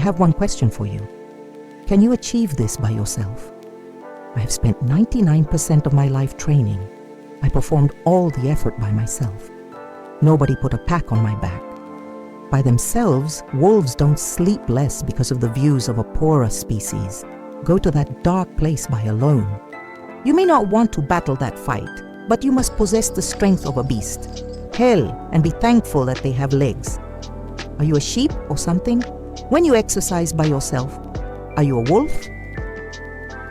have one question for you. Can you achieve this by yourself? I have spent 99% of my life training. I performed all the effort by myself. Nobody put a pack on my back. By themselves, wolves don't sleep less because of the views of a poorer species. Go to that dark place by alone. You may not want to battle that fight, but you must possess the strength of a beast. Hell, and be thankful that they have legs. Are you a sheep or something? When you exercise by yourself, are you a wolf?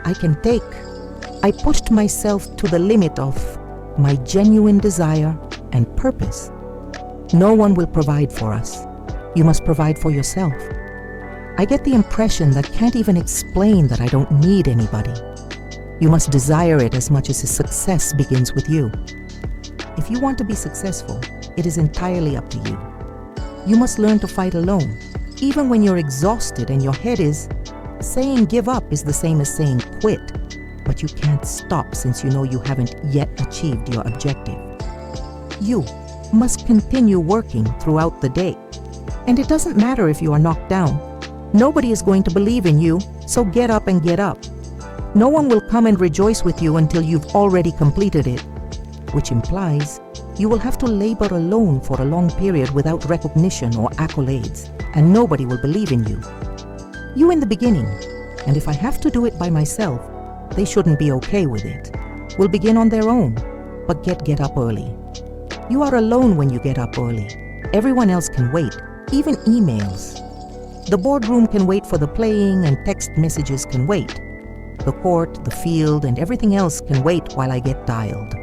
I pushed myself to the limit of my genuine desire and purpose. No one will provide for us. You must provide for yourself. I get the impression that can't even explain that I don't need anybody. You must desire it as much as his success begins with you. If you want to be successful, it is entirely up to you. You must learn to fight alone, even when you're exhausted and your head is. Saying give up is the same as saying quit, but you can't stop since you know you haven't yet achieved your objective. You must continue working throughout the day. And it doesn't matter if you are knocked down. Nobody is going to believe in you, so get up and get up. No one will come and rejoice with you until you've already completed it, which implies you will have to labor alone for a long period without recognition or accolades, and nobody will believe in you. You in the beginning, and if I have to do it by myself, they shouldn't be okay with it. Will begin on their own, but get up early. You are alone when you get up early. Everyone else can wait, even emails. The boardroom can wait for the playing, and text messages can wait. The court, the field, and everything else can wait while I get dialed.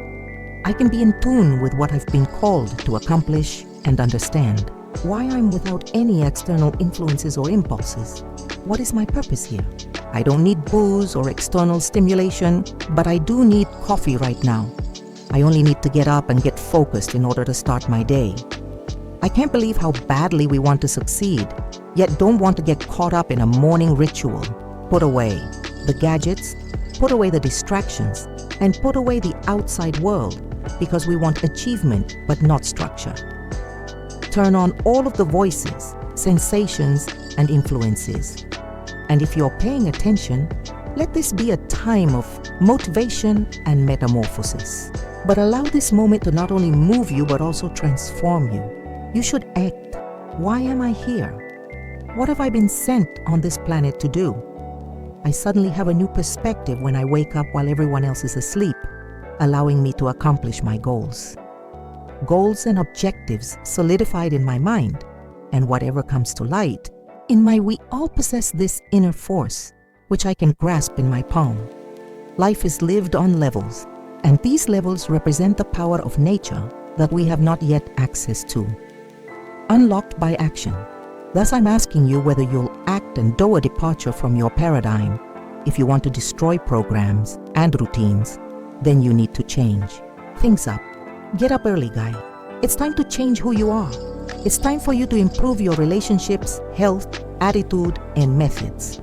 I can be in tune with what I've been called to accomplish and understand why I'm without any external influences or impulses. What is my purpose here? I don't need booze or external stimulation, but I do need coffee right now. I only need to get up and get focused in order to start my day. I can't believe how badly we want to succeed, yet don't want to get caught up in a morning ritual. Put away the gadgets, put away the distractions, and put away the outside world because we want achievement but not structure. Turn on all of the voices, sensations, and influences. And if you're paying attention, let this be a time of motivation and metamorphosis. But allow this moment to not only move you but also transform you. You should act. Why am I here? What have I been sent on this planet to do? I suddenly have a new perspective when I wake up while everyone else is asleep, allowing me to accomplish my goals. Goals and objectives solidified in my mind, and whatever comes to light, we all possess this inner force, which I can grasp in my palm. Life is lived on levels, and these levels represent the power of nature that we have not yet access to. Unlocked by action. Thus I'm asking you whether you'll act and do a departure from your paradigm. If you want to destroy programs and routines, then you need to change. Things up. Get up early, guy. It's time to change who you are. It's time for you to improve your relationships, health, attitude, and methods.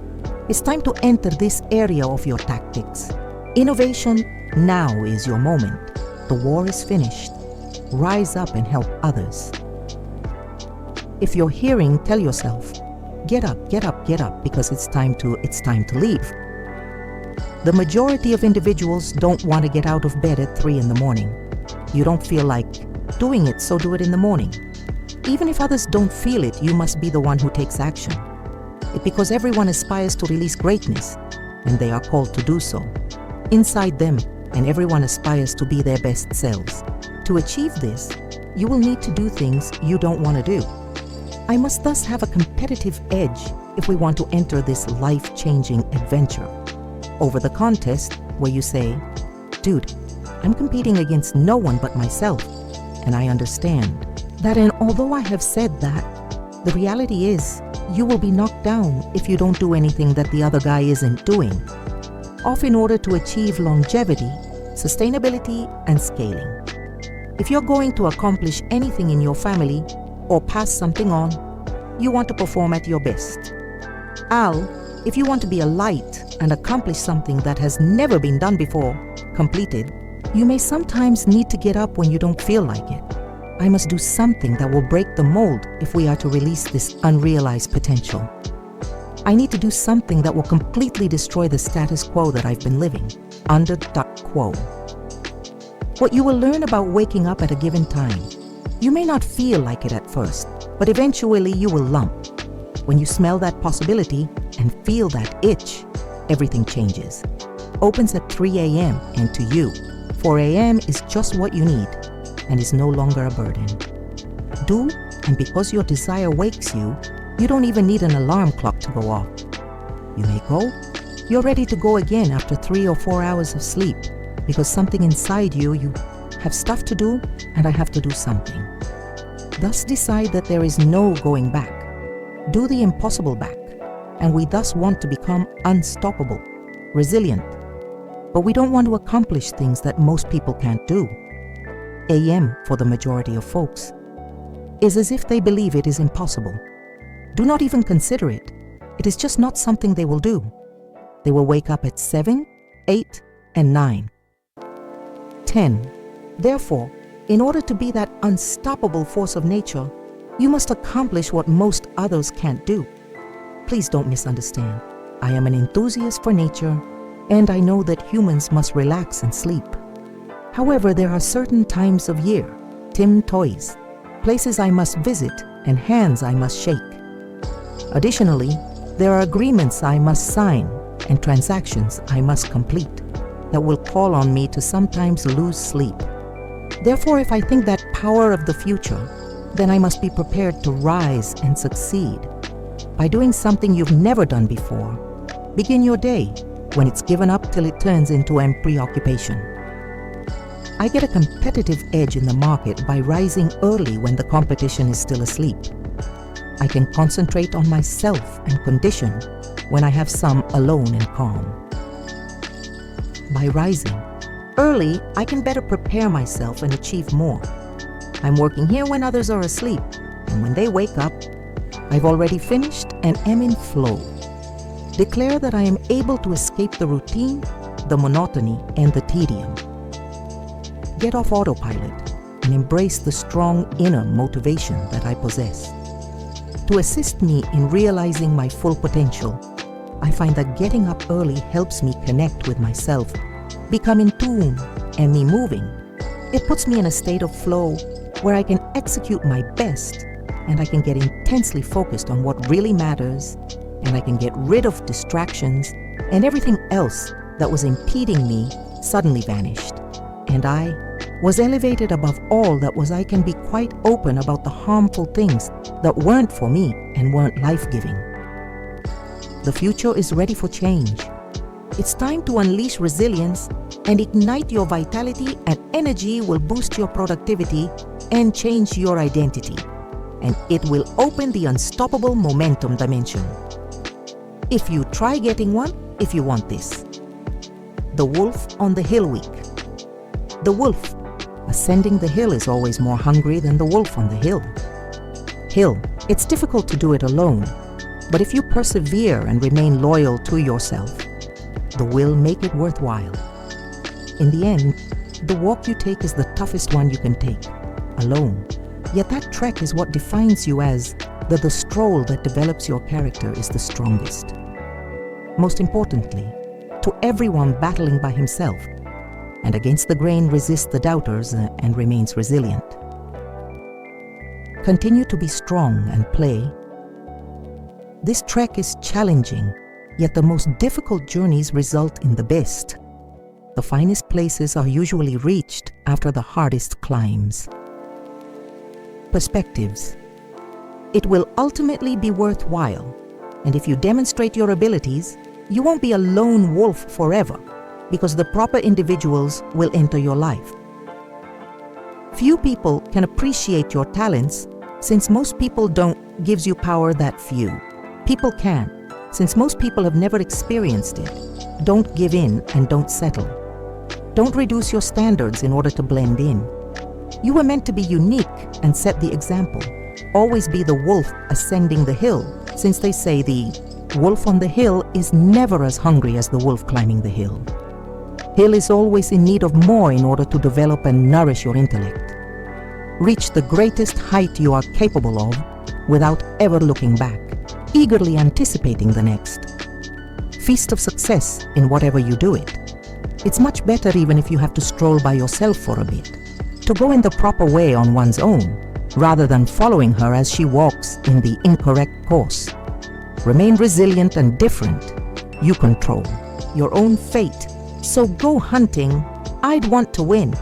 It's time to enter this area of your tactics. Innovation, now is your moment. The war is finished. Rise up and help others. If you're hearing, tell yourself, get up, get up, get up, because it's time to leave. The majority of individuals don't want to get out of bed at 3 in the morning. You don't feel like doing it, so do it in the morning. Even if others don't feel it, you must be the one who takes action. Because everyone aspires to release greatness, and they are called to do so. Inside them, and everyone aspires to be their best selves. To achieve this, you will need to do things you don't want to do. I must thus have a competitive edge if we want to enter this life-changing adventure. Over the contest, where you say, dude, I'm competing against no one but myself, and I understand that, and although I have said that, the reality is you will be knocked down if you don't do anything that the other guy isn't doing. Off in order to achieve longevity, sustainability, and scaling. If you're going to accomplish anything in your family or pass something on, you want to perform at your best. Al, if you want to be a light and accomplish something that has never been done before, completed, you may sometimes need to get up when you don't feel like it. I must do something that will break the mold if we are to release this unrealized potential. I need to do something that will completely destroy the status quo that I've been living, under quo. What you will learn about waking up at a given time. You may not feel like it at first, but eventually you will lump. When you smell that possibility and feel that itch, everything changes. Opens at 3 a.m. and to you, 4 a.m. is just what you need and is no longer a burden. Do, and because your desire wakes you, you don't even need an alarm clock to go off. You may go, you're ready to go again after 3 or 4 hours of sleep because something inside you have stuff to do and I have to do something. Thus decide that there is no going back. Do the impossible back, and we thus want to become unstoppable, resilient. But we don't want to accomplish things that most people can't do. AM, for the majority of folks, is as if they believe it is impossible. Do not even consider it. It is just not something they will do. They will wake up at 7, 8, and 9. 10. Therefore, in order to be that unstoppable force of nature, you must accomplish what most others can't do. Please don't misunderstand. I am an enthusiast for nature, and I know that humans must relax and sleep. However, there are certain times of year, Tim toys, places I must visit, and hands I must shake. Additionally, there are agreements I must sign and transactions I must complete that will call on me to sometimes lose sleep. Therefore, if I think that power of the future, then I must be prepared to rise and succeed. By doing something you've never done before, begin your day when it's given up till it turns into a preoccupation. I get a competitive edge in the market by rising early when the competition is still asleep. I can concentrate on myself and condition when I have some alone and calm. By rising early, I can better prepare myself and achieve more. I'm working here when others are asleep, and when they wake up, I've already finished and am in flow. Declare that I am able to escape the routine, the monotony, and the tedium. Get off autopilot and embrace the strong inner motivation that I possess. To assist me in realizing my full potential, I find that getting up early helps me connect with myself, become in tune, and me moving. It puts me in a state of flow where I can execute my best and I can get intensely focused on what really matters, and I can get rid of distractions, and everything else that was impeding me suddenly vanished. And I was elevated above all that was I can be quite open about the harmful things that weren't for me and weren't life-giving. The future is ready for change. It's time to unleash resilience and ignite your vitality, and energy will boost your productivity and change your identity. And it will open the unstoppable momentum dimension. If you try getting one, if you want this. The Wolf on the Hill Week. The wolf ascending the hill is always more hungry than the wolf on the hill. It's difficult to do it alone, but if you persevere and remain loyal to yourself, the will make it worthwhile. In the end, the walk you take is the toughest one you can take, alone. Yet that trek is what defines you as the stroll that develops your character is the strongest. Most importantly, to everyone battling by himself, and against the grain resists the doubters and remains resilient. Continue to be strong and play. This trek is challenging, yet the most difficult journeys result in the best. The finest places are usually reached after the hardest climbs. Perspectives. It will ultimately be worthwhile, and if you demonstrate your abilities, you won't be a lone wolf forever, because the proper individuals will enter your life. Few people can appreciate your talents, since most people don't. Gives you power that few. People can, since most people have never experienced it. Don't give in and don't settle. Don't reduce your standards in order to blend in. You were meant to be unique and set the example. Always be the wolf ascending the hill, since they say the wolf on the hill is never as hungry as the wolf climbing the hill. Hill is always in need of more in order to develop and nourish your intellect. Reach the greatest height you are capable of without ever looking back. eagerly anticipating the next. Feast of success in whatever you do it. It's much better even if you have to stroll by yourself for a bit, to go in the proper way on one's own, rather than following her as she walks in the incorrect course. Remain resilient and different. You control your own fate. So go hunting. I'd want to win.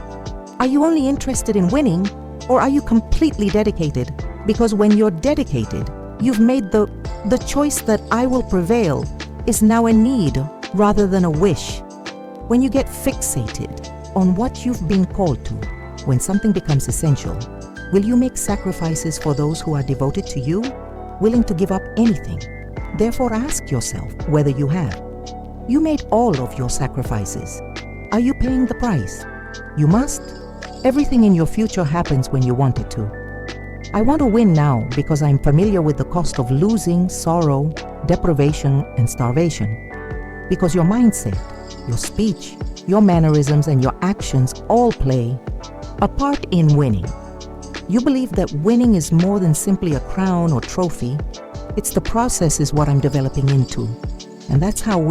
Are you only interested in winning, or are you completely dedicated? Because when you're dedicated, you've made the choice that I will prevail is now a need rather than a wish. When you get fixated on what you've been called to, when something becomes essential, will you make sacrifices for those who are devoted to you, willing to give up anything? Therefore, ask yourself whether you have. You made all of your sacrifices. Are you paying the price? You must. Everything in your future happens when you want it to. I want to win now because I'm familiar with the cost of losing, sorrow, deprivation, and starvation. Because your mindset, your speech, your mannerisms, and your actions all play a part in winning. You believe that winning is more than simply a crown or trophy. It's the process is what I'm developing into. And that's how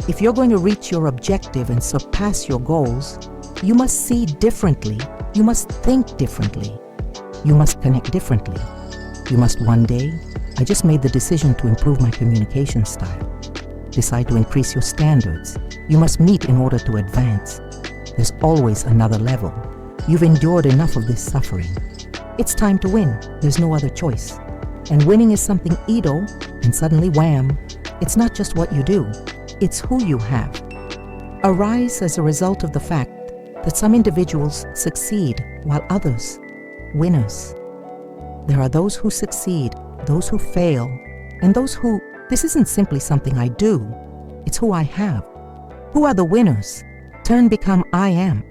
if you're going to reach your objective and surpass your goals, you must see differently. You must think differently. You must connect differently. You must one day, I just made the decision to improve my communication style. Decide to increase your standards. You must meet in order to advance. There's always another level. You've endured enough of this suffering. It's time to win. There's no other choice. And winning is something Edo, and suddenly wham, it's not just what you do, it's who you have. Arise as a result of the fact that some individuals succeed while others, winners. There are those who succeed, those who fail, and those who, this isn't simply something I do, it's who I have. Who are the winners? Turn become I am.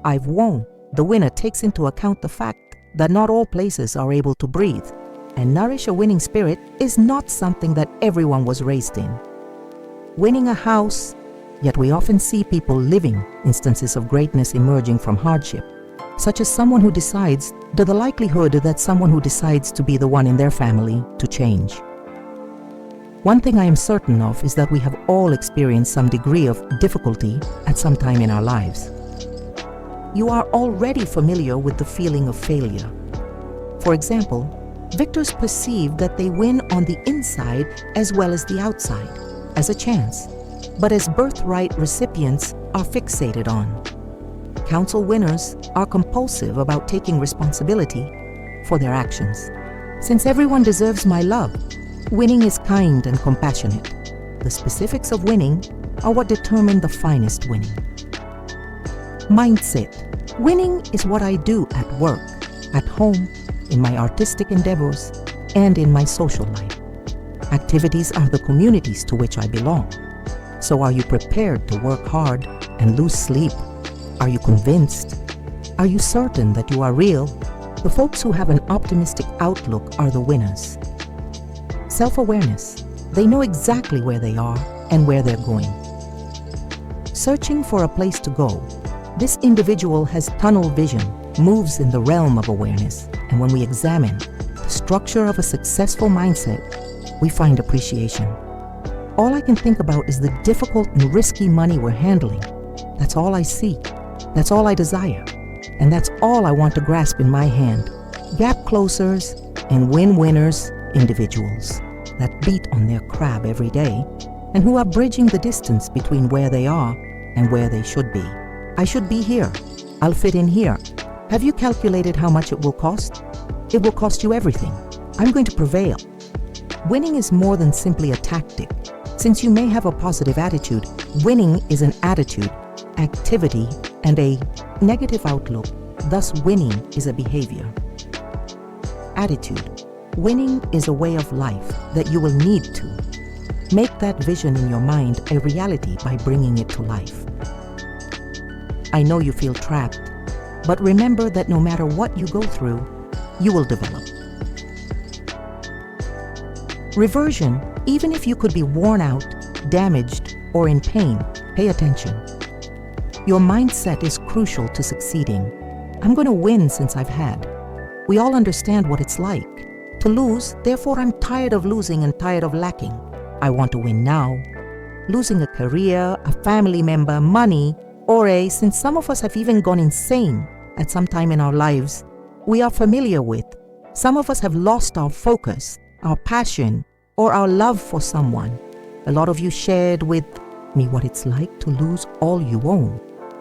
I've won. The winner takes into account the fact that not all places are able to breathe, and nourish a winning spirit is not something that everyone was raised in. Winning a house, yet we often see people living instances of greatness emerging from hardship, such as someone who decides, the likelihood that someone who decides to be the one in their family to change. One thing I am certain of is that we have all experienced some degree of difficulty at some time in our lives. You are already familiar with the feeling of failure. For example, victors perceive that they win on the inside as well as the outside, as a chance, but as birthright recipients are fixated on. Council winners are compulsive about taking responsibility for their actions. Since everyone deserves my love, winning is kind and compassionate. The specifics of winning are what determine the finest winning. Mindset. Winning is what I do at work, at home, in my artistic endeavors, and in my social life. Activities are the communities to which I belong. So are you prepared to work hard and lose sleep? Are you convinced? Are you certain that you are real? The folks who have an optimistic outlook are the winners. Self-awareness. They know exactly where they are and where they're going. Searching for a place to go. This individual has tunnel vision, moves in the realm of awareness, and when we examine the structure of a successful mindset, we find appreciation. All I can think about is the difficult and risky money we're handling. That's all I see. That's all I desire. And that's all I want to grasp in my hand. Gap closers and win-winners, individuals that beat on their crab every day and who are bridging the distance between where they are and where they should be. I should be here. I'll fit in here. Have you calculated how much it will cost? It will cost you everything. I'm going to prevail. Winning is more than simply a tactic. Since you may have a positive attitude, winning is an attitude, activity, and a negative outlook. Thus, winning is a behavior. Attitude. Winning is a way of life that you will need to. Make that vision in your mind a reality by bringing it to life. I know you feel trapped, but remember that no matter what you go through, you will develop. Reversion, even if you could be worn out, damaged, or in pain, pay attention. Your mindset is crucial to succeeding. I'm going to win since I've had. We all understand what it's like to to lose, therefore I'm tired of losing and tired of lacking. I want to win now. Losing a career, a family member, money, or since some of us have even gone insane at some time in our lives, we are familiar with. Some of us have lost our focus, our passion, or our love for someone. A lot of you shared with me what it's like to lose all you own,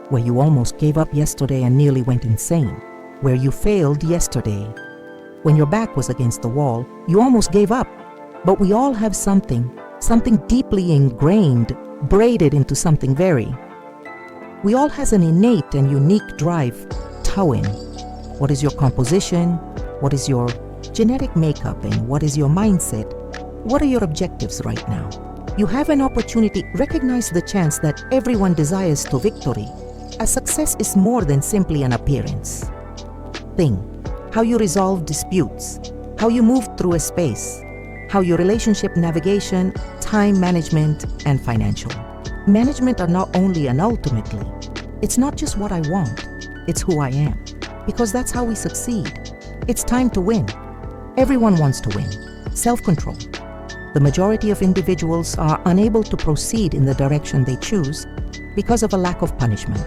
where you almost gave up yesterday and nearly went insane, where you failed yesterday. When your back was against the wall, you almost gave up. But we all have something deeply ingrained, braided into something very. We all has an innate and unique drive, towing. What is your composition? What is your genetic makeup? And what is your mindset? What are your objectives right now? You have an opportunity. Recognize the chance that everyone desires to victory. A success is more than simply an appearance. Think how you resolve disputes, how you move through a space, how your relationship navigation, time management, and financial management are not only and ultimately. It's not just what I want, it's who I am. Because that's how we succeed. It's time to win. Everyone wants to win. Self-control. The majority of individuals are unable to proceed in the direction they choose because of a lack of punishment.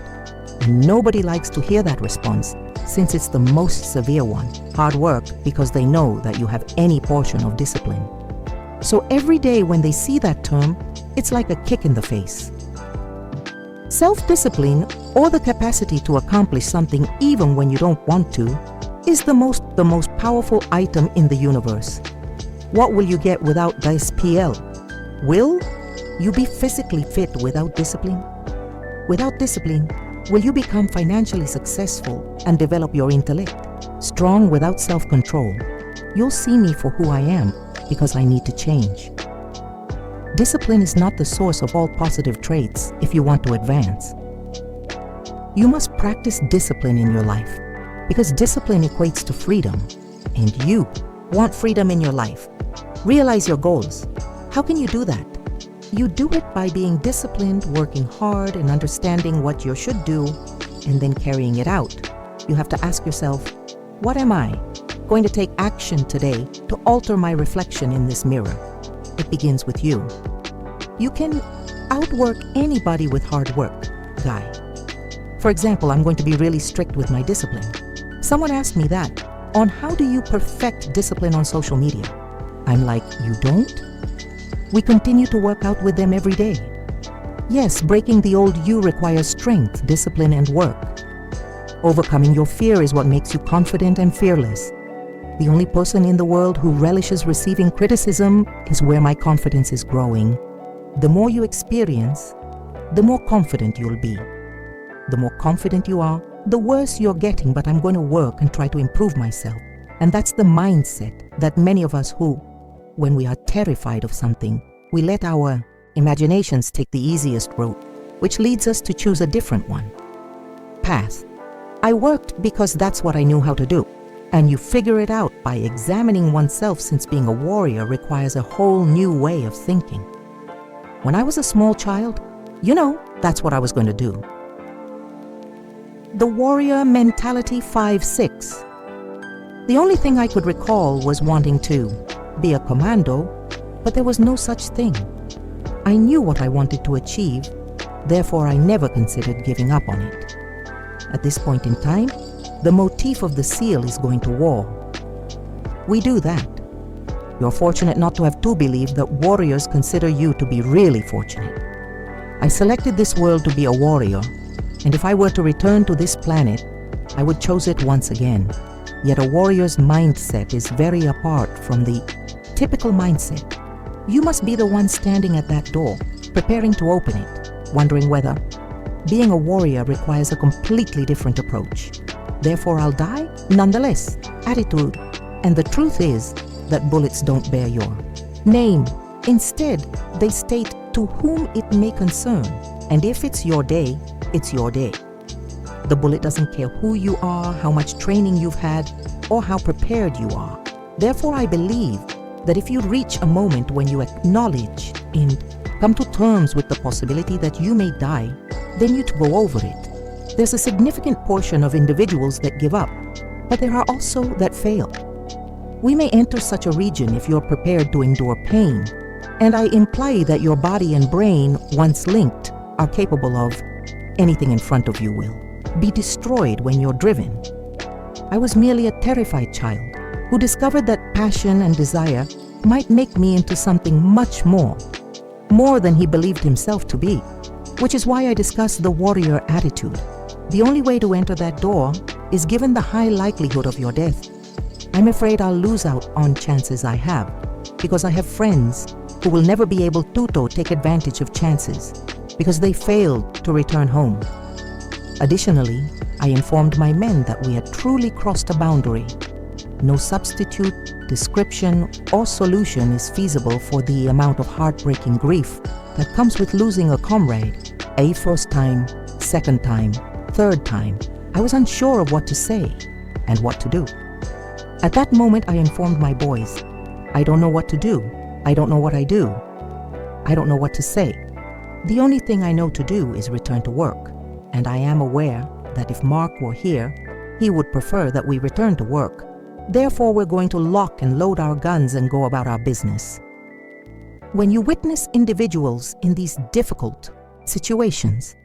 And nobody likes to hear that response, since it's the most severe one. Hard work, because they know that you have any portion of discipline. So every day when they see that term, it's like a kick in the face. Self-discipline, or the capacity to accomplish something even when you don't want to, is the most powerful item in the universe. What will you get without this PL? Will you be physically fit without discipline? Without discipline, will you become financially successful and develop your intellect? Strong without self-control, you'll see me for who I am because I need to change. Discipline is not the source of all positive traits if you want to advance. You must practice discipline in your life because discipline equates to freedom, and you want freedom in your life. Realize your goals. How can you do that? You do it by being disciplined, working hard, and understanding what you should do, and then carrying it out. You have to ask yourself, what am I going to take action today to alter my reflection in this mirror? It begins with you. You can outwork anybody with hard work, guy. For example, I'm going to be really strict with my discipline. Someone asked me that, on how do you perfect discipline on social media? I'm like, you don't? We continue to work out with them every day. Yes, breaking the old you requires strength, discipline, and work. Overcoming your fear is what makes you confident and fearless. The only person in the world who relishes receiving criticism is where my confidence is growing. The more you experience, the more confident you'll be. The more confident you are, the worse you're getting, but I'm going to work and try to improve myself. And that's the mindset that many of us who, when we are terrified of something, we let our imaginations take the easiest route, which leads us to choose a different one. Path. I worked because that's what I knew how to do. And you figure it out by examining oneself, since being a warrior requires a whole new way of thinking. When I was a small child, that's what I was going to do. The warrior mentality 5-6. The only thing I could recall was wanting to be a commando, but there was no such thing. I knew what I wanted to achieve, therefore I never considered giving up on it. At this point in time, the motif of the seal is going to war. We do that. You're fortunate not to have to believe that warriors consider you to be really fortunate. I selected this world to be a warrior, and if I were to return to this planet, I would choose it once again. Yet a warrior's mindset is very apart from the typical mindset. You must be the one standing at that door, preparing to open it, wondering whether being a warrior requires a completely different approach. Therefore, I'll die nonetheless. Attitude. And the truth is that bullets don't bear your name. Instead, they state to whom it may concern. And if it's your day, it's your day. The bullet doesn't care who you are, how much training you've had, or how prepared you are. Therefore, I believe that if you reach a moment when you acknowledge and come to terms with the possibility that you may die, then you to go over it. There's a significant portion of individuals that give up, but there are also that fail. We may enter such a region if you're prepared to endure pain, and I imply that your body and brain, once linked, are capable of anything in front of you will be destroyed when you're driven. I was merely a terrified child who discovered that passion and desire might make me into something much more than he believed himself to be, which is why I discussed the warrior attitude. The only way to enter that door is given the high likelihood of your death. I'm afraid I'll lose out on chances I have, because I have friends who will never be able to take advantage of chances because they failed to return home. Additionally, I informed my men that we had truly crossed a boundary. No substitute, description, or solution is feasible for the amount of heartbreaking grief that comes with losing a comrade. A first time, second time, third time, I was unsure of what to say and what to do. At that moment, I informed my boys, I don't know what to do. I don't know what I do. I don't know what to say. The only thing I know to do is return to work, and I am aware that if Mark were here, he would prefer that we return to work. Therefore, we're going to lock and load our guns and go about our business. When you witness individuals in these difficult situations,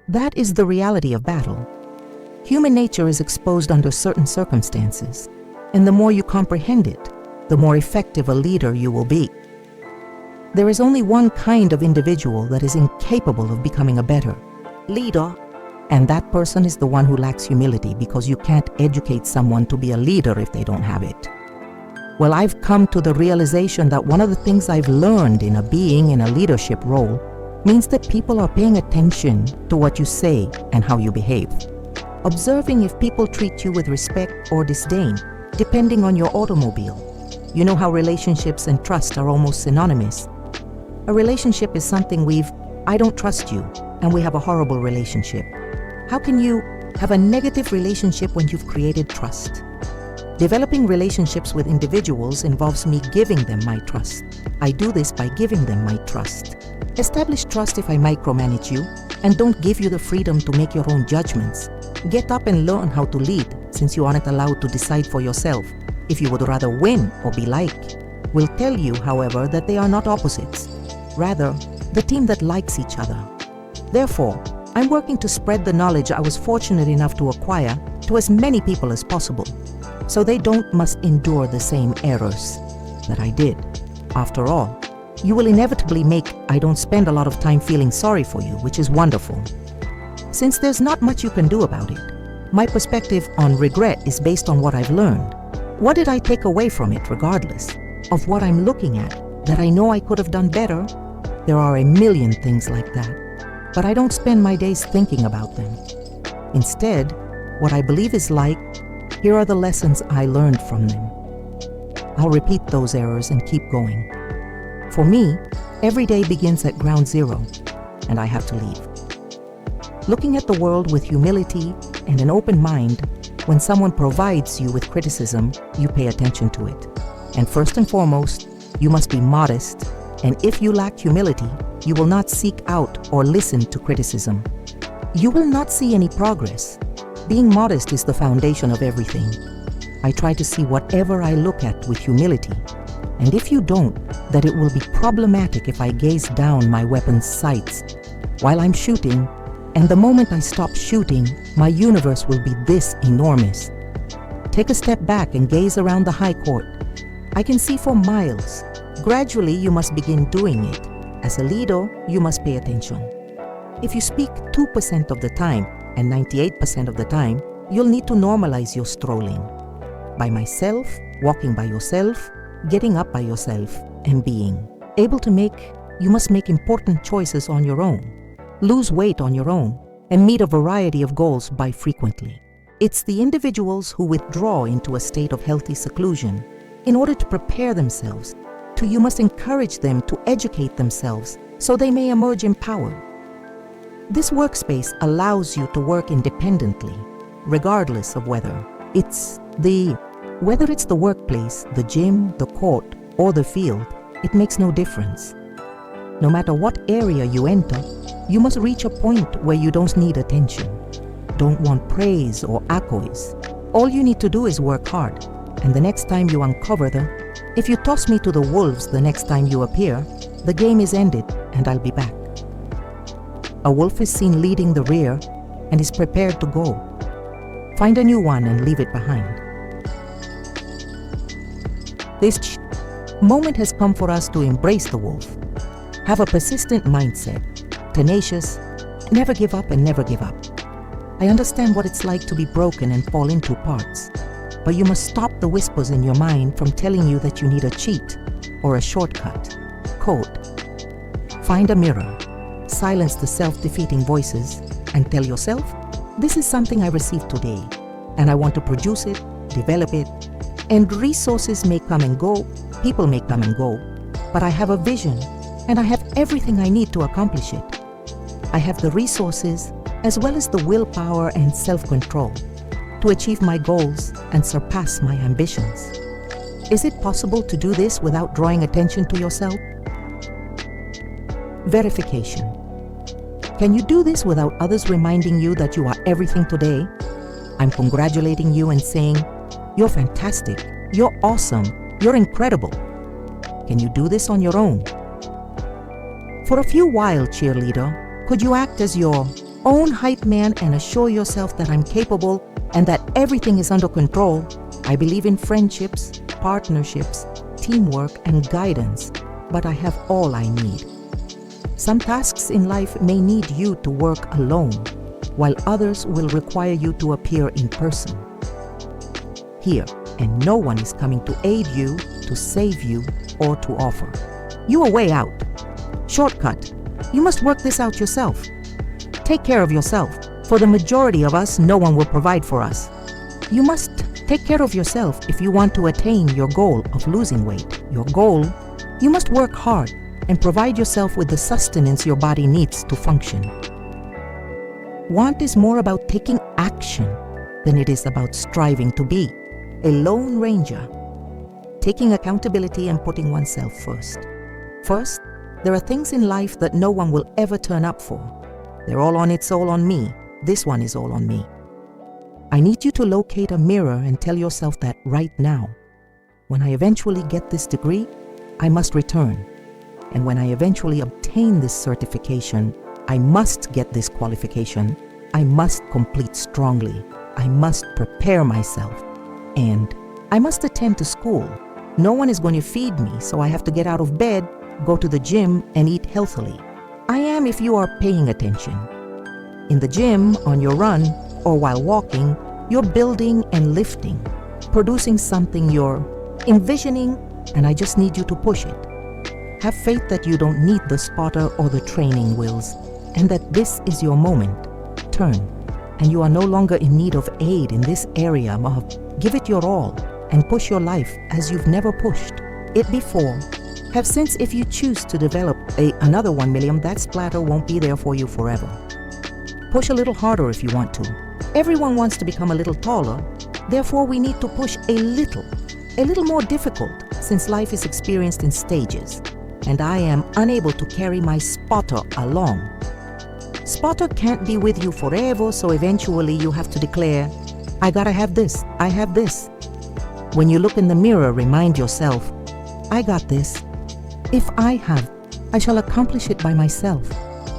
that is the reality of battle. Human nature is exposed under certain circumstances, and the more you comprehend it, the more effective a leader you will be. There is only one kind of individual that is incapable of becoming a better leader, and that person is the one who lacks humility, because you can't educate someone to be a leader if they don't have it. Well, I've come to the realization that one of the things I've learned in being in a leadership role means that people are paying attention to what you say and how you behave. Observing if people treat you with respect or disdain, depending on your automobile. You know how relationships and trust are almost synonymous. A relationship is something I don't trust you, and we have a horrible relationship. How can you have a negative relationship when you've created trust? Developing relationships with individuals involves me giving them my trust. I do this by giving them my trust. Establish trust if I micromanage you and don't give you the freedom to make your own judgments. Get up and learn how to lead, since you aren't allowed to decide for yourself if you would rather win or be liked. We'll tell you, however, that they are not opposites. Rather, the team that likes each other. Therefore, I'm working to spread the knowledge I was fortunate enough to acquire to as many people as possible, so they must endure the same errors that I did. After all, you will inevitably I don't spend a lot of time feeling sorry for you, which is wonderful. Since there's not much you can do about it, my perspective on regret is based on what I've learned. What did I take away from it, regardless of what I'm looking at, that I know I could have done better? There are a million things like that, but I don't spend my days thinking about them. Instead, what I believe is here are the lessons I learned from them. I'll repeat those errors and keep going. For me, every day begins at ground zero, and I have to leave. Looking at the world with humility and an open mind, when someone provides you with criticism, you pay attention to it. And first and foremost, you must be modest, and if you lack humility, you will not seek out or listen to criticism. You will not see any progress. Being modest is the foundation of everything. I try to see whatever I look at with humility, and if you don't, that it will be problematic if I gaze down my weapon's sights while I'm shooting, and the moment I stop shooting, my universe will be this enormous. Take a step back and gaze around the high court. I can see for miles. Gradually, you must begin doing it. As a leader, you must pay attention. If you speak 2% of the time and 98% of the time, you'll need to normalize your strolling. By myself, walking by yourself, getting up by yourself, and being able to you must make important choices on your own, lose weight on your own, and meet a variety of goals by frequently. It's the individuals who withdraw into a state of healthy seclusion in order to prepare themselves. You must encourage them to educate themselves so they may emerge empowered. This workspace allows you to work independently, regardless of whether it's the workplace, the gym, the court, or the field. It makes no difference. No matter what area you enter, you must reach a point where you don't need attention, don't want praise or accolades. All you need to do is work hard. and the next time you uncover them, if you toss me to the wolves the next time you appear, the game is ended and I'll be back. A wolf is seen leading the rear and is prepared to go. Find a new one and leave it behind. This moment has come for us to embrace the wolf. Have a persistent mindset, tenacious, never give up and never give up. I understand what it's like to be broken and fall into parts, but you must stop the whispers in your mind from telling you that you need a cheat or a shortcut. Code. Find a mirror, silence the self-defeating voices, and tell yourself, this is something I received today, and I want to produce it, develop it, and resources may come and go, people may come and go, but I have a vision, and I have everything I need to accomplish it. I have the resources, as well as the willpower and self-control, to achieve my goals and surpass my ambitions. Is it possible to do this without drawing attention to yourself? Verification. Can you do this without others reminding you that you are everything today? I'm congratulating you and saying, you're fantastic, you're awesome, you're incredible. Can you do this on your own? For a few while, cheerleader, could you act as your own hype man and assure yourself that I'm capable and that everything is under control? I believe in friendships, partnerships, teamwork, and guidance, but I have all I need. Some tasks in life may need you to work alone, while others will require you to appear in person. Here, and no one is coming to aid you, to save you, or to offer. You are way out. Shortcut. You must work this out yourself. Take care of yourself. For the majority of us, no one will provide for us. You must take care of yourself if you want to attain your goal of losing weight. Your goal, you must work hard and provide yourself with the sustenance your body needs to function. Want is more about taking action than it is about striving to be a lone ranger. Taking accountability and putting oneself first. First, there are things in life that no one will ever turn up for. They're all on it's all on me. This one is all on me. I need you to locate a mirror and tell yourself that right now. When I eventually get this degree, I must return. And when I eventually obtain this certification, I must get this qualification. I must complete strongly. I must prepare myself. And I must attend to school. No one is going to feed me, so I have to get out of bed, go to the gym, and eat healthily. I am if you are paying attention. In the gym, on your run, or while walking, you're building and lifting, producing something you're envisioning, and I just need you to push it. Have faith that you don't need the spotter or the training wheels, and that this is your moment. Turn, and you are no longer in need of aid in this area of give it your all and push your life as you've never pushed it before. Have since if you choose to develop another 1 million, that splatter won't be there for you forever. Push a little harder if you want to. Everyone wants to become a little taller, therefore we need to push a little more difficult since life is experienced in stages. And I am unable to carry my spotter along. Spotter can't be with you forever, so eventually you have to declare, I gotta have this, I have this. When you look in the mirror, remind yourself, I got this. If I have, I shall accomplish it by myself,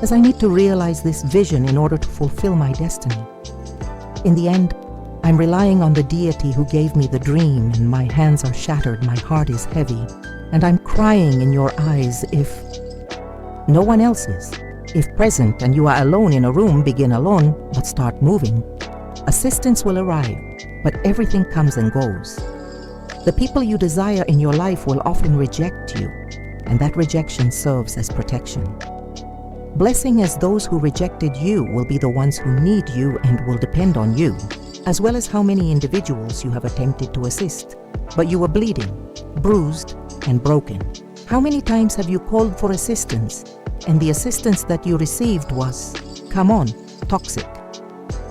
as I need to realize this vision in order to fulfill my destiny. In the end, I'm relying on the deity who gave me the dream, and my hands are shattered, my heart is heavy, and I'm crying in your eyes if no one else is. If present and you are alone in a room, begin alone, but start moving. Assistance will arrive, but everything comes and goes. The people you desire in your life will often reject you, and that rejection serves as protection. Blessing as those who rejected you will be the ones who need you and will depend on you, as well as how many individuals you have attempted to assist, but you were bleeding, bruised, and broken. How many times have you called for assistance, and the assistance that you received was, come on, toxic?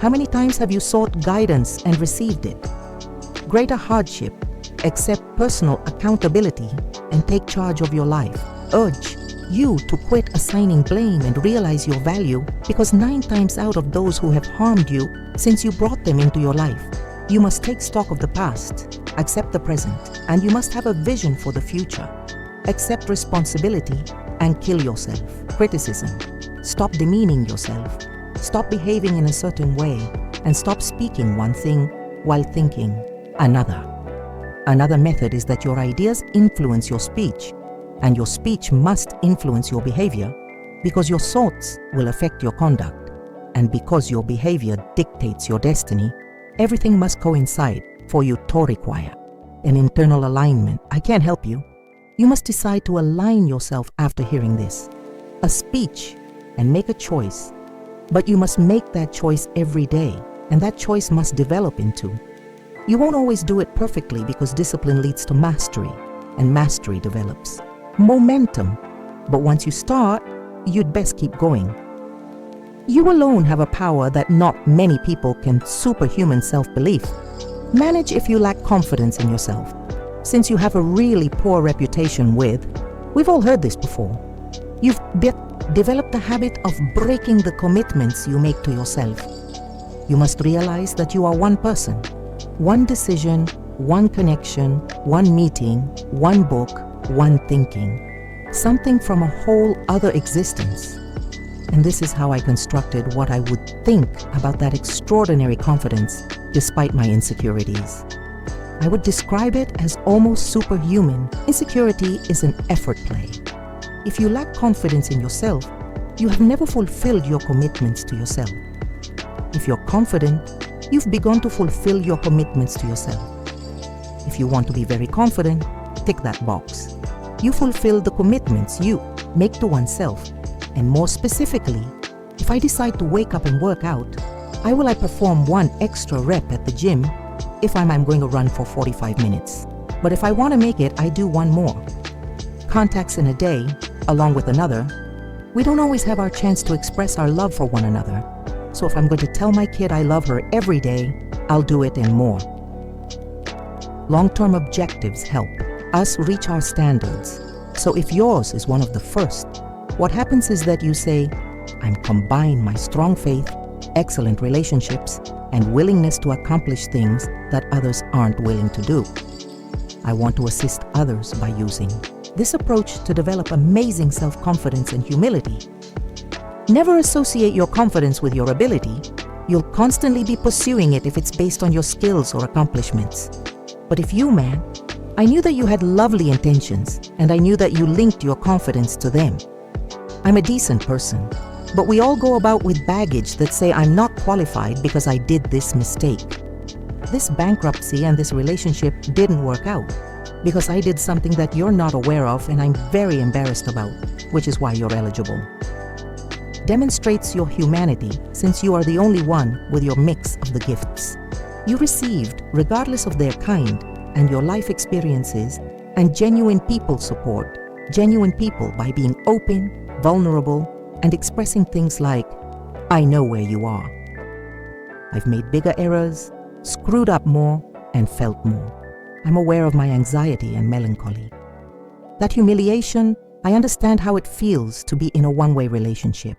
How many times have you sought guidance and received it? Greater hardship, accept personal accountability, and take charge of your life. Urge you to quit assigning blame and realize your value, because 9 times out of those who have harmed you since you brought them into your life, You must take stock of the past, accept the present, and you must have a vision for the future. Accept responsibility and kill yourself. Criticism. Stop demeaning yourself. Stop behaving in a certain way, and stop speaking one thing while thinking another. Another method is that your ideas influence your speech, and your speech must influence your behavior, because your thoughts will affect your conduct, and because your behavior dictates your destiny. Everything must coincide for you to require an internal alignment. I can't help you. You must decide to align yourself after hearing this. A speech, and make a choice. But you must make that choice every day, and that choice must develop into. You won't always do it perfectly because discipline leads to mastery, and mastery develops momentum. But once you start, you'd best keep going. You alone have a power that not many people can. Superhuman self-belief. Manage if you lack confidence in yourself. Since you have a really poor reputation with, we've all heard this before, you've developed the habit of breaking the commitments you make to yourself. You must realize that you are one person, one decision, one connection, one meeting, one book, one thinking, something from a whole other existence. And this is how I constructed what I would think about that extraordinary confidence despite my insecurities. I would describe it as almost superhuman. Insecurity is an effort play. If you lack confidence in yourself, you have never fulfilled your commitments to yourself. If you're confident, you've begun to fulfill your commitments to yourself. If you want to be very confident, tick that box. You fulfill the commitments you make to oneself. And more specifically, if I decide to wake up and work out, I perform one extra rep at the gym if I'm going to run for 45 minutes. But if I want to make it, I do one more. Contacts in a day, along with another. We don't always have our chance to express our love for one another. So if I'm going to tell my kid I love her every day, I'll do it and more. Long-term objectives help us reach our standards. So if yours is one of the first, what happens is that you say, I'm combine my strong faith, excellent relationships, and willingness to accomplish things that others aren't willing to do. I want to assist others by using this approach to develop amazing self-confidence and humility. Never associate your confidence with your ability. You'll constantly be pursuing it if it's based on your skills or accomplishments. But if you, man, I knew that you had lovely intentions, and I knew that you linked your confidence to them. I'm a decent person, but we all go about with baggage that say I'm not qualified because I did this mistake. This bankruptcy and this relationship didn't work out because I did something that you're not aware of and I'm very embarrassed about, which is why you're eligible. Demonstrates your humanity since you are the only one with your mix of the gifts you received, regardless of their kind, and your life experiences, and genuine people support. Genuine people by being open, vulnerable, and expressing things like, I know where you are. I've made bigger errors, screwed up more, and felt more. I'm aware of my anxiety and melancholy. That humiliation, I understand how it feels to be in a one-way relationship.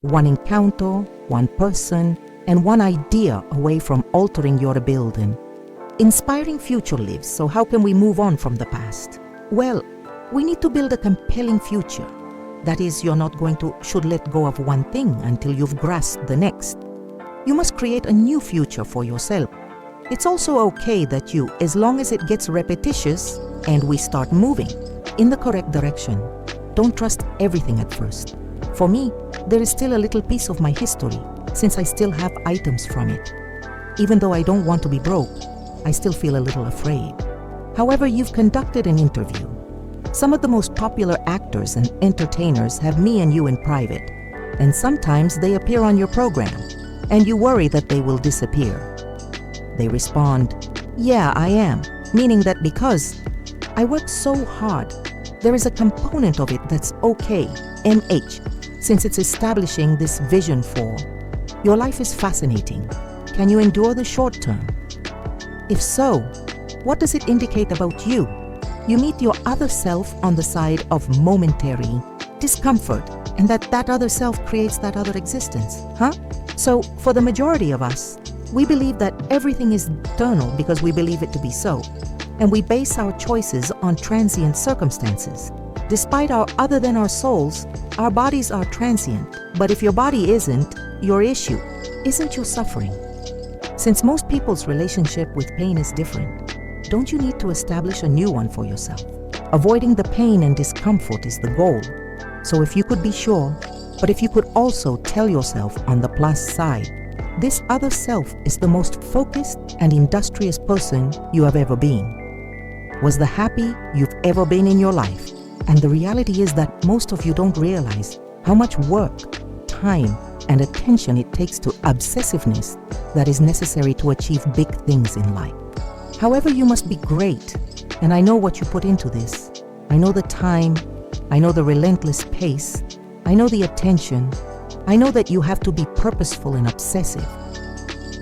One encounter, one person, and one idea away from altering your building. Inspiring future lives, so how can we move on from the past? Well, we need to build a compelling future. That is, you're not should let go of one thing until you've grasped the next. You must create a new future for yourself. It's also okay that as long as it gets repetitious and we start moving in the correct direction, don't trust everything at first. For me, there is still a little piece of my history, since I still have items from it. Even though I don't want to be broke, I still feel a little afraid. However, you've conducted an interview. Some of the most popular actors and entertainers have me and you in private, and sometimes they appear on your program, and you worry that they will disappear. They respond, yeah, I am, meaning that because I worked so hard, there is a component of it that's okay, MH, since it's establishing this vision for. Your life is fascinating. Can you endure the short term? If so, what does it indicate about you? You meet your other self on the side of momentary discomfort, and that other self creates that other existence, huh? So, for the majority of us, We believe that everything is eternal because we believe it to be so, and we base our choices on transient circumstances. Despite our other than our souls, our bodies are transient. But if your body isn't, your issue isn't your suffering. Since most people's relationship with pain is different, don't you need to establish a new one for yourself? Avoiding the pain and discomfort is the goal. So if you could be sure, but if you could also tell yourself on the plus side, this other self is the most focused and industrious person you have ever been. Was the happy you've ever been in your life. And the reality is that most of you don't realize how much work, time, and attention it takes to obsessiveness that is necessary to achieve big things in life. However, you must be great, and I know what you put into this. I know the time, I know the relentless pace, I know the attention, I know that you have to be purposeful and obsessive.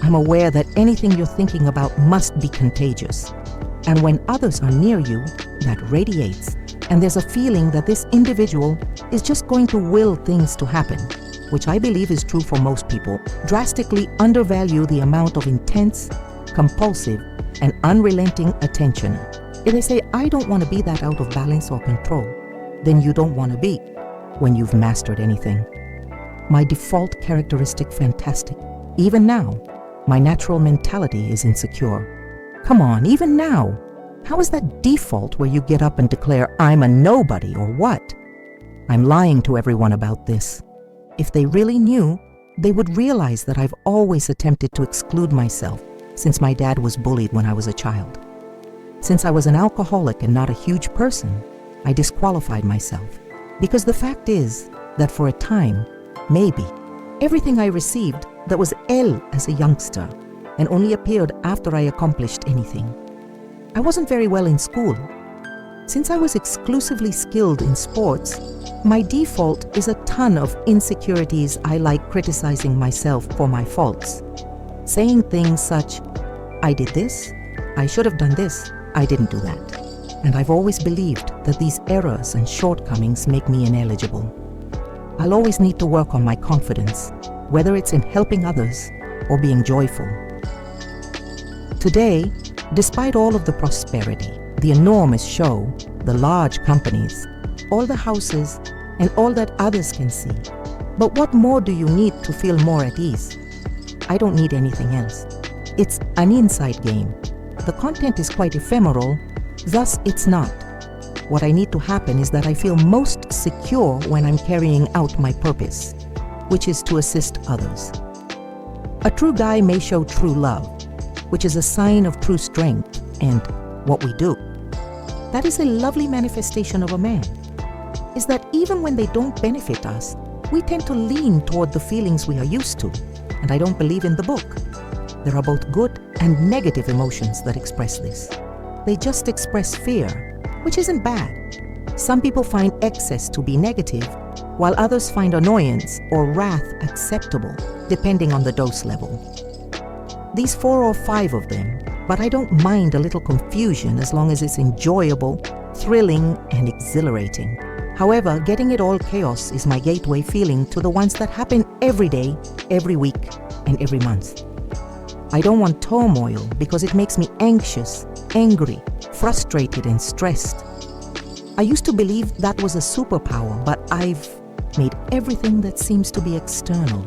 I'm aware that anything you're thinking about must be contagious. And when others are near you, that radiates, and there's a feeling that this individual is just going to will things to happen, which I believe is true for most people, drastically undervalue the amount of intense, compulsive, and unrelenting attention. If they say, I don't want to be that out of balance or control, then you don't want to be when you've mastered anything. My default characteristic fantastic. Even now, my natural mentality is insecure. Come on, even now. How is that default where you get up and declare, I'm a nobody or what? I'm lying to everyone about this. If they really knew, they would realize that I've always attempted to exclude myself since my dad was bullied when I was a child. Since I was an alcoholic and not a huge person, I disqualified myself. Because the fact is that for a time, maybe, everything I received that was él as a youngster and only appeared after I accomplished anything. I wasn't very well in school. Since I was exclusively skilled in sports, my default is a ton of insecurities. I like criticizing myself for my faults. Saying things such, I did this, I should have done this, I didn't do that. And I've always believed that these errors and shortcomings make me ineligible. I'll always need to work on my confidence, whether it's in helping others or being joyful. Today, despite all of the prosperity, the enormous show, the large companies, all the houses, and all that others can see, but what more do you need to feel more at ease? I don't need anything else. It's an inside game. The content is quite ephemeral, thus it's not. What I need to happen is that I feel most secure when I'm carrying out my purpose, which is to assist others. A true guy may show true love, which is a sign of true strength and what we do. That is a lovely manifestation of a man, is that even when they don't benefit us, we tend to lean toward the feelings we are used to, and I don't believe in the book. There are both good and negative emotions that express this. They just express fear, which isn't bad. Some people find excess to be negative, while others find annoyance or wrath acceptable, depending on the dose level. These 4 or 5 of them, but I don't mind a little confusion as long as it's enjoyable, thrilling, and exhilarating. However, getting it all chaos is my gateway feeling to the ones that happen every day, every week, and every month. I don't want turmoil because it makes me anxious, angry, frustrated, and stressed. I used to believe that was a superpower, but I've made everything that seems to be external.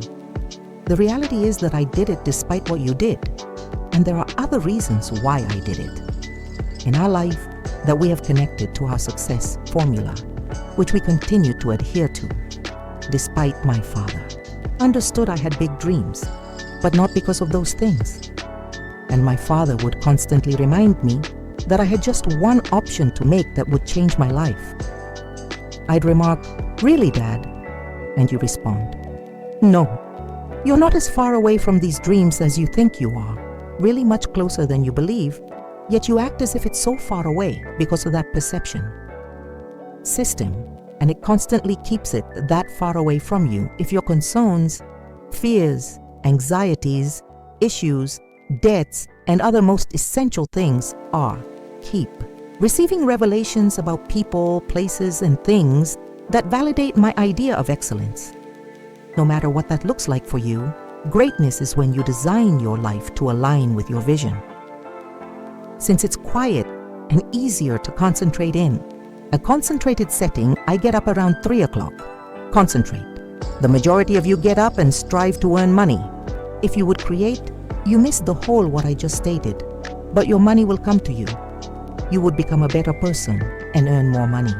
The reality is that I did it despite what you did, and there are other reasons why I did it. In our life, that we have connected to our success formula, which we continue to adhere to, despite my father. Understood I had big dreams, but not because of those things. And my father would constantly remind me that I had just one option to make that would change my life. I'd remark, "Really, Dad?" And you respond, "No, you're not as far away from these dreams as you think you are, really much closer than you believe, yet you act as if it's so far away because of that perception. System, and it constantly keeps it that far away from you if your concerns, fears, anxieties, issues, debts, and other most essential things are keep receiving revelations about people, places, and things that validate my idea of excellence. No matter what that looks like for you, Greatness is when you design your life to align with your vision. Since it's quiet and easier to concentrate in, a concentrated setting, I get up around 3 o'clock. Concentrate. The majority of you get up and strive to earn money. If you would create, you miss the whole what I just stated, but your money will come to you. You would become a better person and earn more money.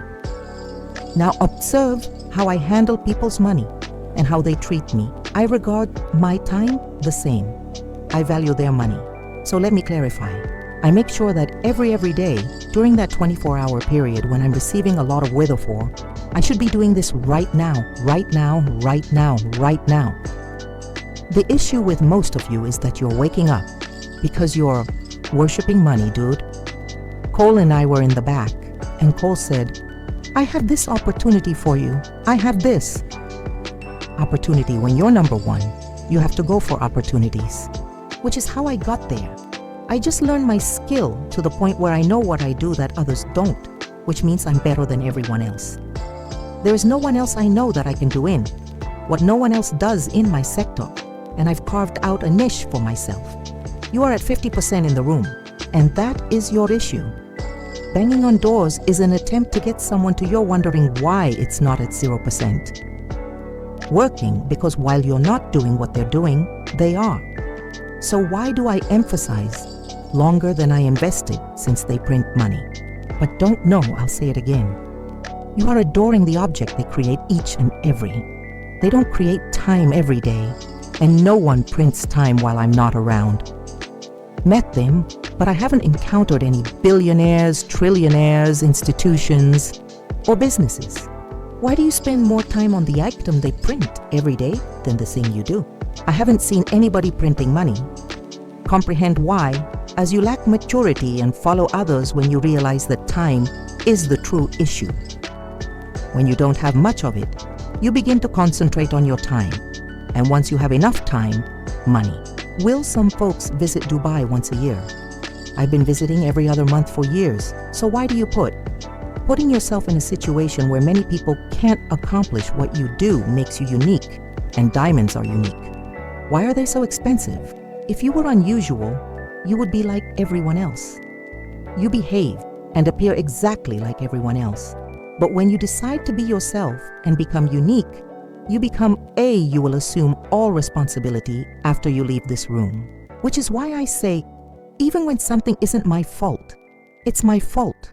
Now observe how I handle people's money and how they treat me. I regard my time the same. I value their money. So let me clarify. I make sure that every day during that 24-hour period when I'm receiving a lot of weather for, I should be doing this right now, right now, right now, right now. The issue with most of you is that you're waking up because you're worshiping money, dude. Cole and I were in the back, and Cole said, I have this opportunity for you. I have this. Opportunity. When you're number one, you have to go for opportunities, which is how I got there. I just learned my skill to the point where I know what I do that others don't, which means I'm better than everyone else. There is no one else I know that I can do in what no one else does in my sector, and I've carved out a niche for myself. You are at 50% in the room, and that is your issue. Banging on doors is an attempt to get someone to your wondering why it's not at 0%. Working because while you're not doing what they're doing, they are. So why do I emphasize longer than I invested since they print money? But don't know, I'll say it again. You are adoring the object they create each and every. They don't create time every day, and no one prints time while I'm not around. Met them, but I haven't encountered any billionaires, trillionaires, institutions, or businesses. Why do you spend more time on the item they print every day than the thing you do? I haven't seen anybody printing money. Comprehend why, as you lack maturity and follow others when you realize that time is the true issue. When you don't have much of it, you begin to concentrate on your time. And once you have enough time, money. Will some folks visit Dubai once a year? I've been visiting every other month for years, so why do you putting yourself in a situation where many people can't accomplish what you do makes you unique, and diamonds are unique. Why are they so expensive? If you were unusual, you would be like everyone else. You behave and appear exactly like everyone else. But when you decide to be yourself and become unique, you will assume all responsibility after you leave this room. Which is why I say, even when something isn't my fault, it's my fault.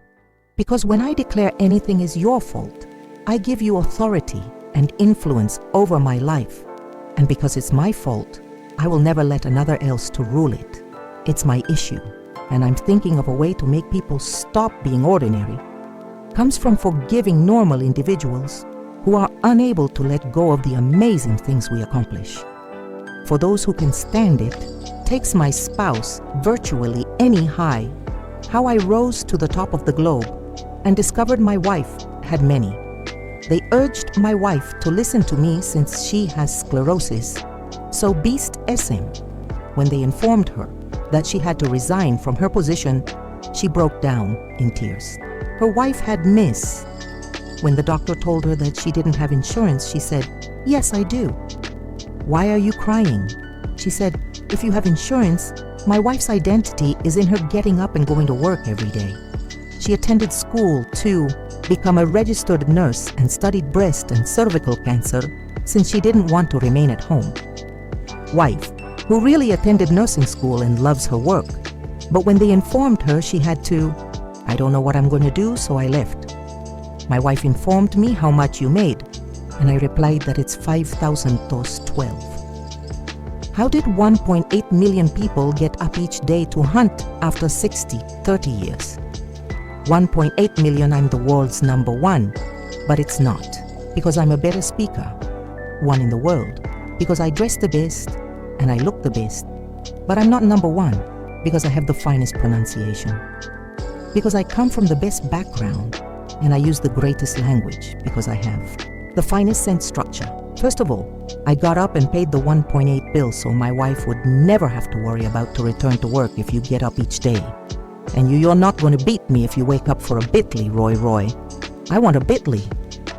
Because when I declare anything is your fault, I give you authority and influence over my life. And because it's my fault, I will never let another else to rule it. It's my issue, and I'm thinking of a way to make people stop being ordinary. Comes from forgiving normal individuals who are unable to let go of the amazing things we accomplish. For those who can stand it, takes my spouse virtually any high, how I rose to the top of the globe and discovered my wife had many. They urged my wife to listen to me since she has sclerosis, so beast SM. When they informed her that she had to resign from her position, she broke down in tears. Her wife had miss. When the doctor told her that she didn't have insurance, she said, "Yes, I do." "Why are you crying?" She said, "If you have insurance, my wife's identity is in her getting up and going to work every day." She attended school to become a registered nurse and studied breast and cervical cancer since she didn't want to remain at home. Wife, who really attended nursing school and loves her work, but when they informed her she had to, "I don't know what I'm going to do, so I left." My wife informed me how much you made, and I replied that it's 5,000 + 12. How did 1.8 million people get up each day to hunt after 30 years? 1.8 million, I'm the world's number one, but it's not, because I'm a better speaker, one in the world, because I dress the best and I look the best, but I'm not number one, because I have the finest pronunciation, because I come from the best background, and I use the greatest language, because I have the finest sense structure. First of all, I got up and paid the 1.8 bill so my wife would never have to worry about to return to work if you get up each day. And you're not going to beat me if you wake up for a Bitly, Roy. I want a Bitly.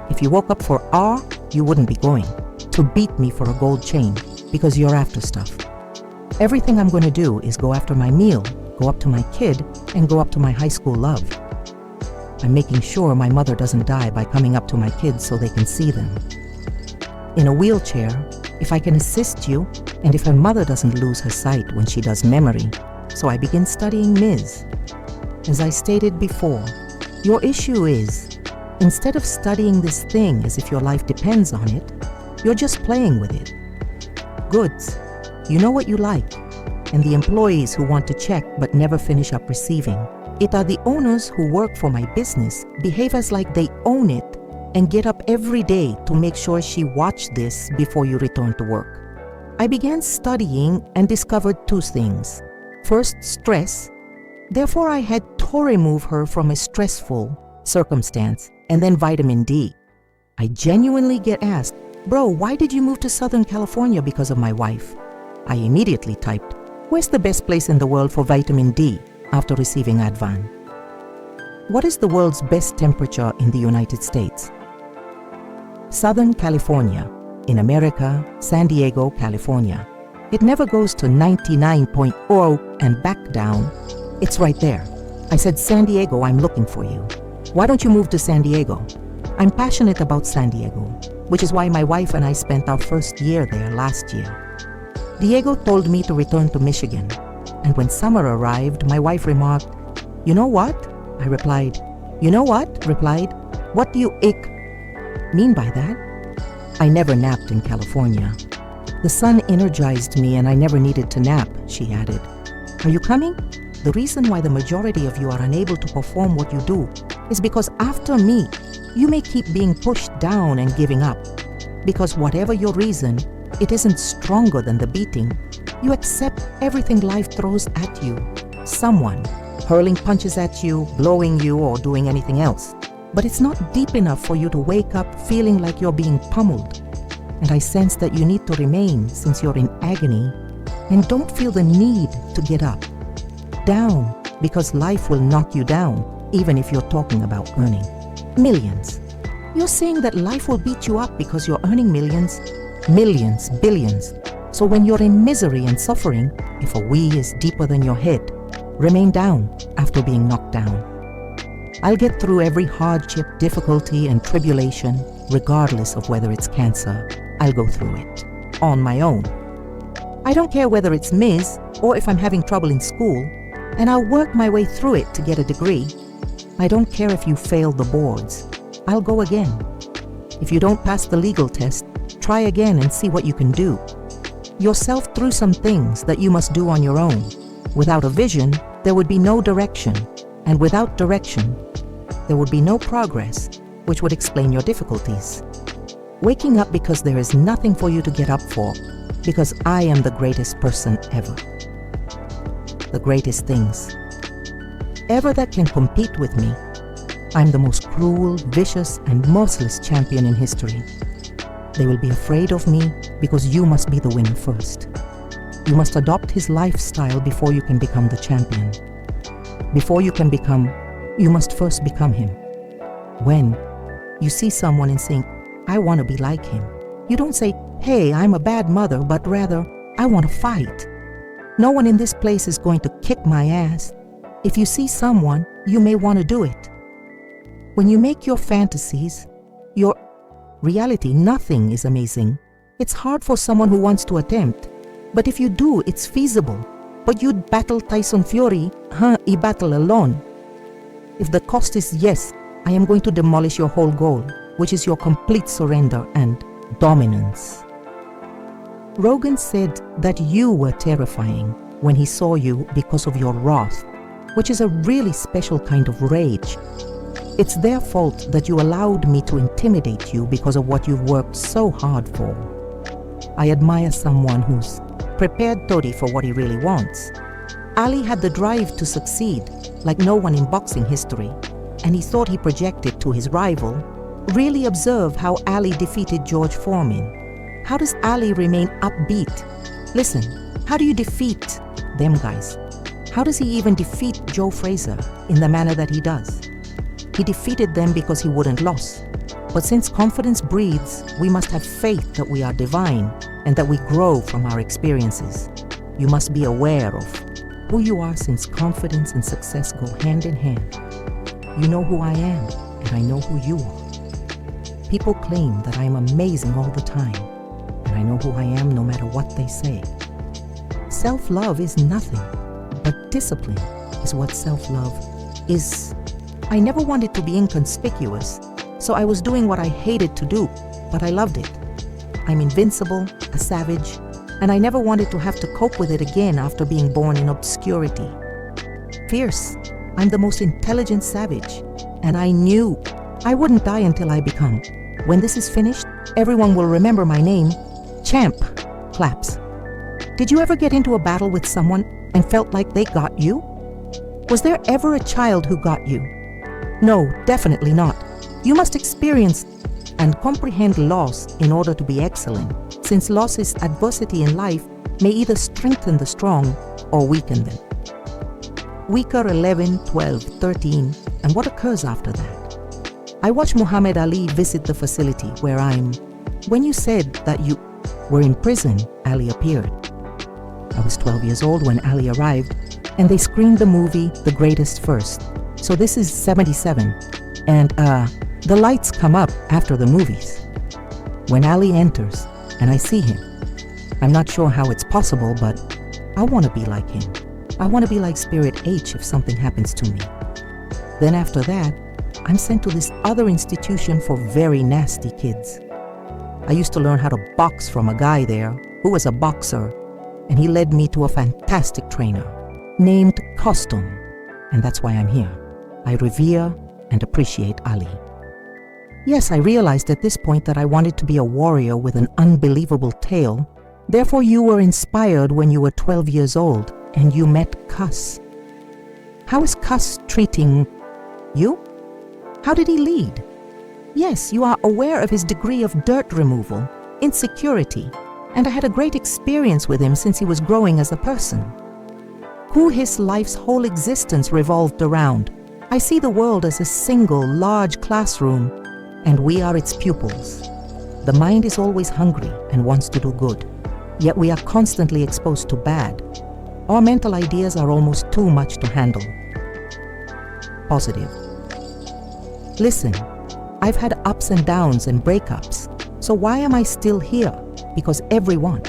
If you woke up for R, you wouldn't be going to beat me for a gold chain, because you're after stuff. Everything I'm going to do is go after my meal, go up to my kid, and go up to my high school love. I'm making sure my mother doesn't die by coming up to my kids so they can see them. In a wheelchair, if I can assist you, and if her mother doesn't lose her sight when she does memory, so I begin studying Ms. As I stated before, your issue is, instead of studying this thing as if your life depends on it, you're just playing with it. Goods, you know what you like, and the employees who want to check but never finish up receiving. It are the owners who work for my business behave as like they own it and get up every day to make sure she watched this before you return to work. I began studying and discovered two things. First, stress. Therefore, I had to remove her from a stressful circumstance, and then vitamin D. I genuinely get asked, "Bro, why did you move to Southern California because of my wife?" I immediately typed, "Where's the best place in the world for vitamin D?" after receiving Advan. What is the world's best temperature in the United States? Southern California. In America, San Diego, California. It never goes to 99.0 and back down. It's right there. I said, "San Diego, I'm looking for you. Why don't you move to San Diego?" I'm passionate about San Diego, which is why my wife and I spent our first year there last year. Diego told me to return to Michigan, and when summer arrived, my wife remarked, "You know what?" I replied, "You know what?" replied, "What do you mean by that?" I never napped in California. The sun energized me and I never needed to nap, she added. Are you coming? The reason why the majority of you are unable to perform what you do is because after me, you may keep being pushed down and giving up. Because whatever your reason, it isn't stronger than the beating. You accept everything life throws at you. Someone hurling punches at you, blowing you, or doing anything else. But it's not deep enough for you to wake up feeling like you're being pummeled. And I sense that you need to remain since you're in agony and don't feel the need to get up. Down, because life will knock you down, even if you're talking about earning millions. You're saying that life will beat you up because you're earning millions, millions, billions. So when you're in misery and suffering, if a we is deeper than your head, remain down after being knocked down. I'll get through every hardship, difficulty, and tribulation, regardless of whether it's cancer. I'll go through it on my own. I don't care whether it's Ms. or if I'm having trouble in school, and I'll work my way through it to get a degree. I don't care if you fail the boards. I'll go again. If you don't pass the legal test, try again and see what you can do. Yourself through some things that you must do on your own. Without a vision, there would be no direction, and without direction, there would be no progress, which would explain your difficulties. Waking up because there is nothing for you to get up for, because I am the greatest person ever. The greatest things ever that can compete with me. I'm the most cruel, vicious, and merciless champion in history. They will be afraid of me because you must be the winner first. You must adopt his lifestyle before you can become the champion. Before you can become, you must first become him. When you see someone and think, I want to be like him, you don't say, hey, I'm a bad mother, but rather, I want to fight. No one in this place is going to kick my ass. If you see someone, you may want to do it. When you make your fantasies, your reality, nothing is amazing. It's hard for someone who wants to attempt. But if you do, it's feasible. But you'd battle Tyson Fury, he battle alone. If the cost is yes, I am going to demolish your whole goal, which is your complete surrender and dominance. Rogan said that you were terrifying when he saw you because of your wrath, which is a really special kind of rage. It's their fault that you allowed me to intimidate you because of what you've worked so hard for. I admire someone who's prepared Toddy for what he really wants. Ali had the drive to succeed like no one in boxing history, and he thought he projected to his rival. Really observe how Ali defeated George Foreman. How does Ali remain upbeat? Listen, how do you defeat them guys? How does he even defeat Joe Frazier in the manner that he does? He defeated them because he wouldn't lose. But since confidence breathes, we must have faith that we are divine and that we grow from our experiences. You must be aware of who you are, since confidence and success go hand in hand. You know who I am, and I know who you are. People claim that I am amazing all the time, and I know who I am no matter what they say. Self-love is nothing, but discipline is what self-love is. I never wanted to be inconspicuous, so I was doing what I hated to do, but I loved it. I'm invincible, a savage, and I never wanted to have to cope with it again after being born in obscurity. Fierce, I'm the most intelligent savage, and I knew I wouldn't die until I become. When this is finished, everyone will remember my name. Champ. Claps. Did you ever get into a battle with someone and felt like they got you? Was there ever a child who got you? No, definitely not. You must experience and comprehend loss in order to be excellent, since loss is adversity in life may either strengthen the strong or weaken them. Weaker 11, 12, 13, and what occurs after that? I watched Muhammad Ali visit the facility where I'm. When you said that you were in prison, Ali appeared. I was 12 years old when Ali arrived, and they screened the movie The Greatest first. So this is 77, and the lights come up after the movies. When Ali enters, and I see him, I'm not sure how it's possible, but I want to be like him. I want to be like Spirit H if something happens to me. Then after that, I'm sent to this other institution for very nasty kids. I used to learn how to box from a guy there who was a boxer, and he led me to a fantastic trainer named Custom, and that's why I'm here. I revere and appreciate Ali. Yes, I realized at this point that I wanted to be a warrior with an unbelievable tale. Therefore, you were inspired when you were 12 years old and you met Cuss. How is Cuss treating you? How did he lead? Yes, you are aware of his degree of dirt removal, insecurity, and I had a great experience with him since he was growing as a person. Who his life's whole existence revolved around. I see the world as a single, large classroom, and we are its pupils. The mind is always hungry and wants to do good, yet we are constantly exposed to bad. Our mental ideas are almost too much to handle. Positive. Listen, I've had ups and downs and breakups, so why am I still here? Because everyone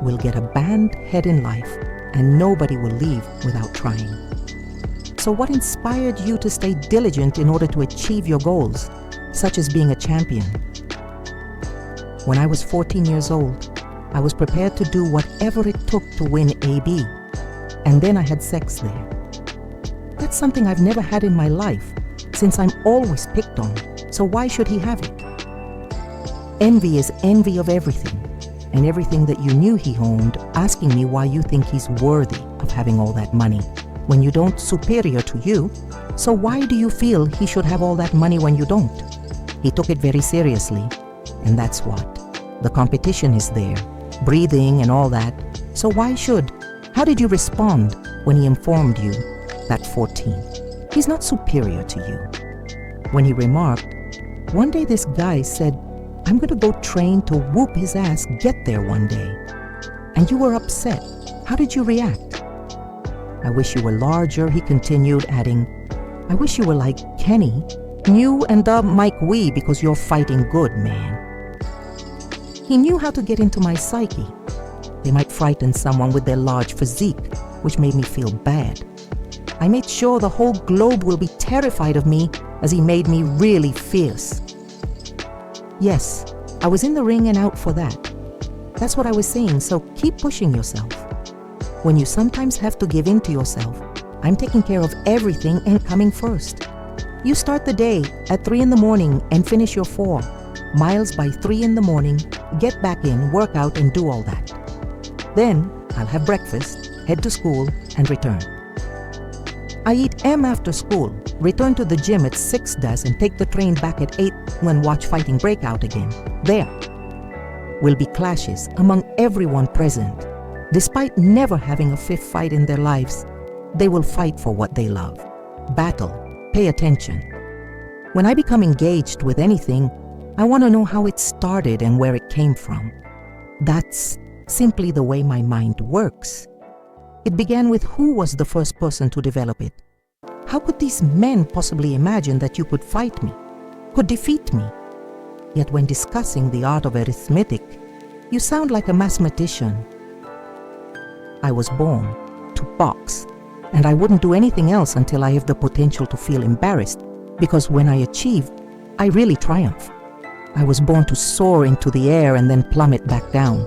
will get a bad head in life, and nobody will leave without trying. So what inspired you to stay diligent in order to achieve your goals, such as being a champion? When I was 14 years old, I was prepared to do whatever it took to win AB, and then I had sex there. That's something I've never had in my life, since I'm always picked on, so why should he have it? Envy is envy of everything, and everything that you knew he owned, asking me why you think he's worthy of having all that money when you don't, superior to you, so why do you feel he should have all that money when you don't? He took it very seriously, and that's what. The competition is there, breathing and all that, so why should? How did you respond when he informed you that 14? He's not superior to you. When he remarked, one day this guy said, I'm going to go train to whoop his ass, get there one day. And you were upset. How did you react? I wish you were larger, he continued, adding, I wish you were like Kenny, new and dubbed Mike Wee because you're fighting good, man. He knew how to get into my psyche. They might frighten someone with their large physique, which made me feel bad. I made sure the whole globe will be terrified of me as he made me really fierce. Yes, I was in the ring and out for that. That's what I was saying, so keep pushing yourself. When you sometimes have to give in to yourself, I'm taking care of everything and coming first. You start the day at 3 in the morning and finish your 4 miles by 3 in the morning, get back in, work out and do all that. Then I'll have breakfast, head to school and return. I eat M after school, return to the gym at 6 and take the train back at 8 and watch Fighting Breakout again. There will be clashes among everyone present. Despite never having a fifth fight in their lives, they will fight for what they love. Battle, pay attention. When I become engaged with anything, I want to know how it started and where it came from. That's simply the way my mind works. It began with who was the first person to develop it. How could these men possibly imagine that you could fight me, could defeat me? Yet when discussing the art of arithmetic, you sound like a mathematician. I was born to box, and I wouldn't do anything else until I have the potential to feel embarrassed, because when I achieve, I really triumph. I was born to soar into the air and then plummet back down.